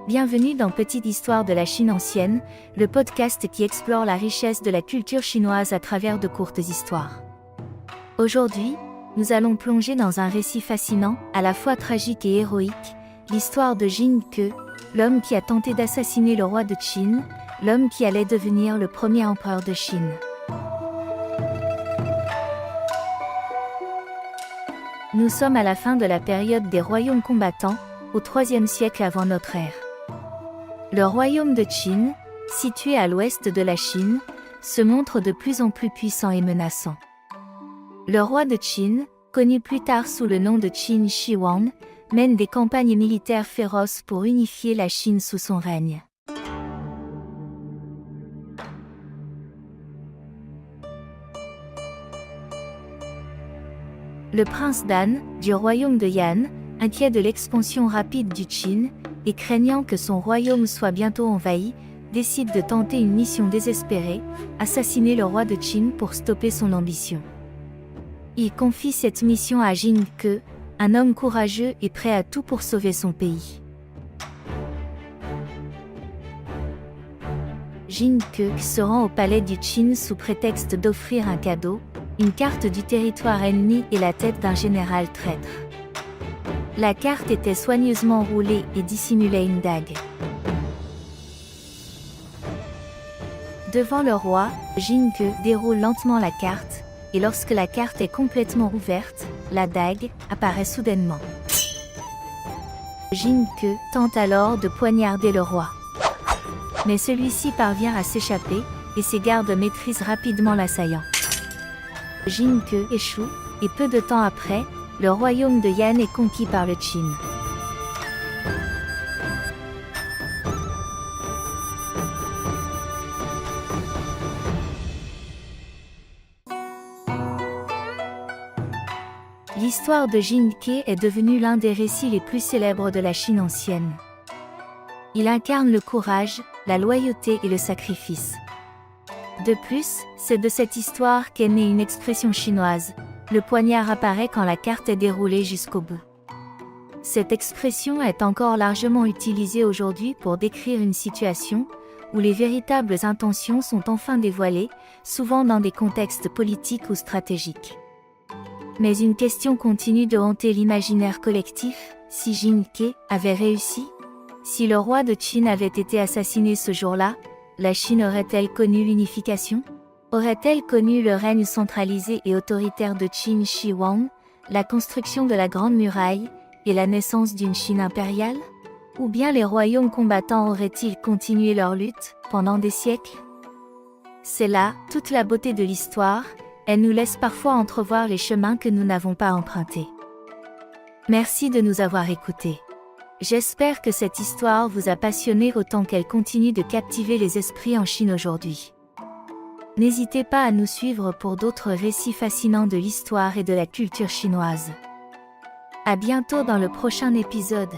Bienvenue dans Petite Histoire de la Chine ancienne, le podcast qui explore la richesse de la culture chinoise à travers de courtes histoires. Aujourd'hui, nous allons plonger dans un récit fascinant, à la fois tragique et héroïque, l'histoire de Jin Ke, l'homme qui a tenté d'assassiner le roi de Qin, l'homme qui allait devenir le premier empereur de Chine. Nous sommes à la fin de la période des royaumes combattants, au IIIe siècle avant notre ère. Le royaume de Qin, situé à l'ouest de la Chine, se montre de plus en plus puissant et menaçant. Le roi de Qin, connu plus tard sous le nom de Qin Shi Huang, mène des campagnes militaires féroces pour unifier la Chine sous son règne. Le prince Dan, du royaume de Yan, inquiet de l'expansion rapide du Qin, et craignant que son royaume soit bientôt envahi, décide de tenter une mission désespérée, assassiner le roi de Qin pour stopper son ambition. Il confie cette mission à Jin Ke, un homme courageux et prêt à tout pour sauver son pays. Jin Ke se rend au palais du Qin sous prétexte d'offrir un cadeau, une carte du territoire ennemi et la tête d'un général traître. La carte était soigneusement roulée et dissimulait une dague. Devant le roi, Jin Ke déroule lentement la carte, et lorsque la carte est complètement ouverte, la dague apparaît soudainement. Jin Ke tente alors de poignarder le roi. Mais celui-ci parvient à s'échapper, et ses gardes maîtrisent rapidement l'assaillant. Jin Ke échoue, et peu de temps après, le royaume de Yan est conquis par le Qin. L'histoire de Jin Ke est devenue l'un des récits les plus célèbres de la Chine ancienne. Il incarne le courage, la loyauté et le sacrifice. De plus, c'est de cette histoire qu'est née une expression chinoise. Le poignard apparaît quand la carte est déroulée jusqu'au bout. Cette expression est encore largement utilisée aujourd'hui pour décrire une situation où les véritables intentions sont enfin dévoilées, souvent dans des contextes politiques ou stratégiques. Mais une question continue de hanter l'imaginaire collectif: si Jin Ke avait réussi? Si le roi de Qin avait été assassiné ce jour-là, la Chine aurait-elle connu l'unification? Aurait-elle connu le règne centralisé et autoritaire de Qin Shi Huang, la construction de la Grande Muraille, et la naissance d'une Chine impériale? Ou bien les royaumes combattants auraient-ils continué leur lutte, pendant des siècles? C'est là, toute la beauté de l'histoire, elle nous laisse parfois entrevoir les chemins que nous n'avons pas empruntés. Merci de nous avoir écoutés. J'espère que cette histoire vous a passionné autant qu'elle continue de captiver les esprits en Chine aujourd'hui. N'hésitez pas à nous suivre pour d'autres récits fascinants de l'histoire et de la culture chinoise. À bientôt dans le prochain épisode.